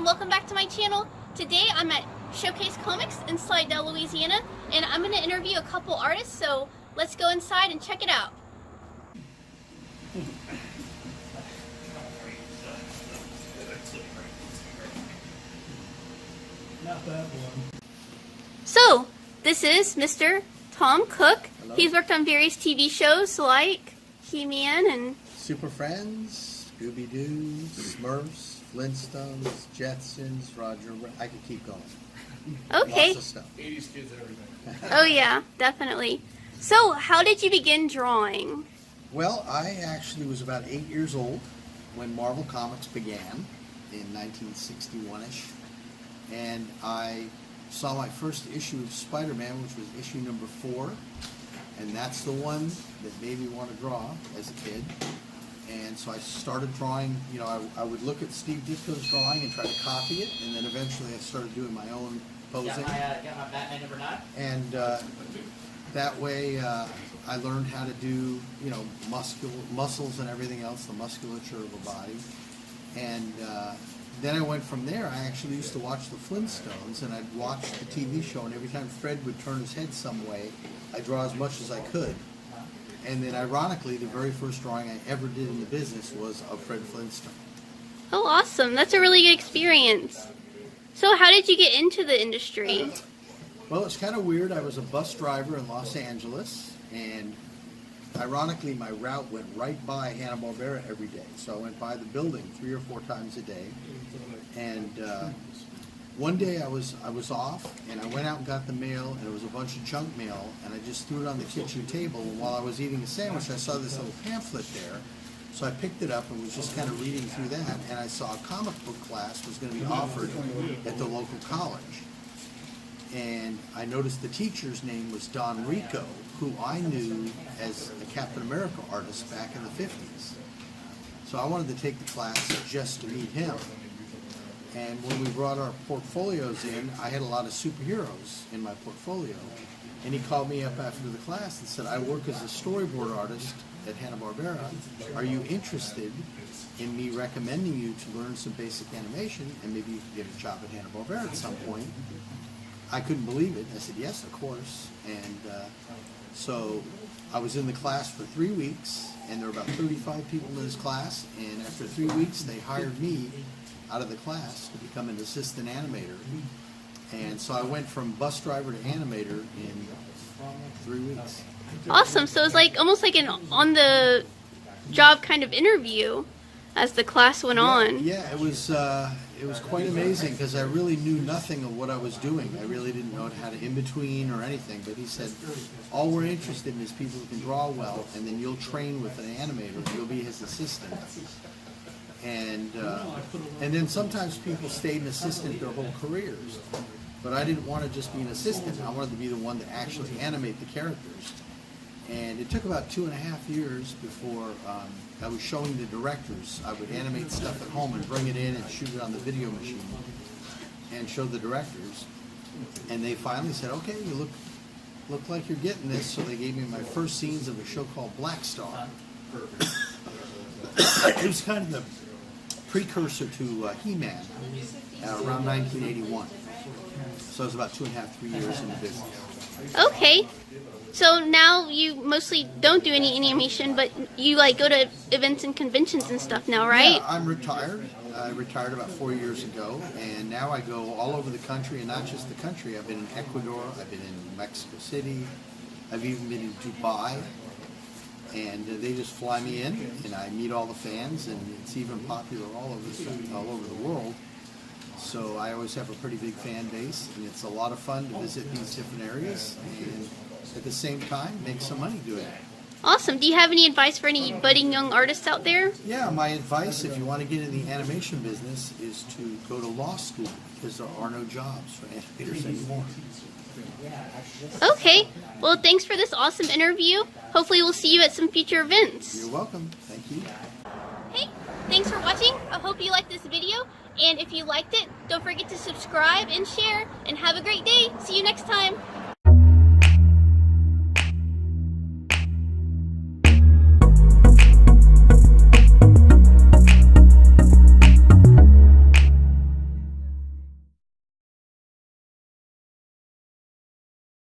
and welcome back to my channel. Today I'm at Showcase Comics in Slidell, Louisiana, and I'm going to interview a couple artists, so let's go inside and check it out. Not that one. So, this is Mr. Tom Cook. Hello. He's worked on various TV shows like He-Man and Super Friends, Scooby-Doo, Smurfs, Flintstones, Jetsons, Roger. I could keep going. okay. Lots of stuff. 80s kids, everything. Oh yeah, definitely. So, how did you begin drawing? Well, I actually was about 8 years old when Marvel Comics began in 1961-ish, and I saw my first issue of Spider-Man, which was issue number 4, and that's the one that made me want to draw as a kid. And so I started drawing. You know, I would look at Steve Ditko's drawing and try to copy it, and then eventually I started doing my own posing. Got my Batman number 9. And that way I learned how to do, you know, muscles and everything else, the musculature of a body. And then I went from there. I actually used to watch the Flintstones, and I'd watch the TV show, and every time Fred would turn his head some way, I'd draw as much as I could. And then ironically, the very first drawing I ever did in the business was of Fred Flintstone. Oh, awesome. That's a really good experience. So, how did you get into the industry? Well, it's kind of weird. I was a bus driver in Los Angeles, and ironically, my route went right by Hanna-Barbera every day. So I went by the building 3 or 4 times a day. And one day I was off, and I went out and got the mail, and it was a bunch of junk mail, and I just threw it on the kitchen table. And while I was eating a sandwich, I saw this little pamphlet there. So I picked it up and was just kind of reading through that, and I saw a comic book class was going to be offered at the local college. And I noticed the teacher's name was Don Rico, who I knew as a Captain America artist back in the 50s. So I wanted to take the class just to meet him. And when we brought our portfolios in, I had a lot of superheroes in my portfolio. And he called me up after the class and said, I work as a storyboard artist at Hanna-Barbera. Are you interested in me recommending you to learn some basic animation, and maybe you could get a job at Hanna-Barbera at some point? I couldn't believe it. I said, yes, of course. And so I was in the class for 3 weeks, and there were about 35 people in this class. And after 3 weeks, they hired me out of the class to become an assistant animator. And so I went from bus driver to animator in 3 weeks. Awesome. So, it's like almost like an on-the-job kind of interview as the class went on. Yeah, it was quite amazing because I really knew nothing of what I was doing. I really didn't know how to in-between or anything. But he said, all we're interested in is people who can draw well, and then you'll train with an animator, and you'll be his assistant. And then sometimes people stayed an assistant their whole careers. But I didn't want to just be an assistant. I wanted to be the one to actually animate the characters. And it took about 2.5 years before I was showing the directors. I would animate stuff at home and bring it in and shoot it on the video machine and show the directors. And they finally said, okay, you look like you're getting this. So they gave me my first scenes of a show called Black Star. It was kind of the precursor to He-Man around 1981. So it was about 2.5, 3 years in the business. Okay. So now you mostly don't do any animation, but you like go to events and conventions and stuff now, right? Yeah, I'm retired. I retired about 4 years ago, and now I go all over the country, and not just the country. I've been in Ecuador, I've been in Mexico City, I've even been in Dubai, and they just fly me in, and I meet all the fans, and it's even popular all over the world. So I always have a pretty big fan base, and it's a lot of fun to visit these different areas, and at the same time, make some money doing it. Awesome. Do you have any advice for any budding young artists out there? Yeah, my advice, if you want to get in the animation business, is to go to law school, because there are no jobs for animators anymore. Okay. Well, thanks for this awesome interview. Hopefully we'll see you at some future events. You're welcome. Thank you. Hey, thanks for watching. I hope you liked this video. And if you liked it, don't forget to subscribe and share. And have a great day. See you next time.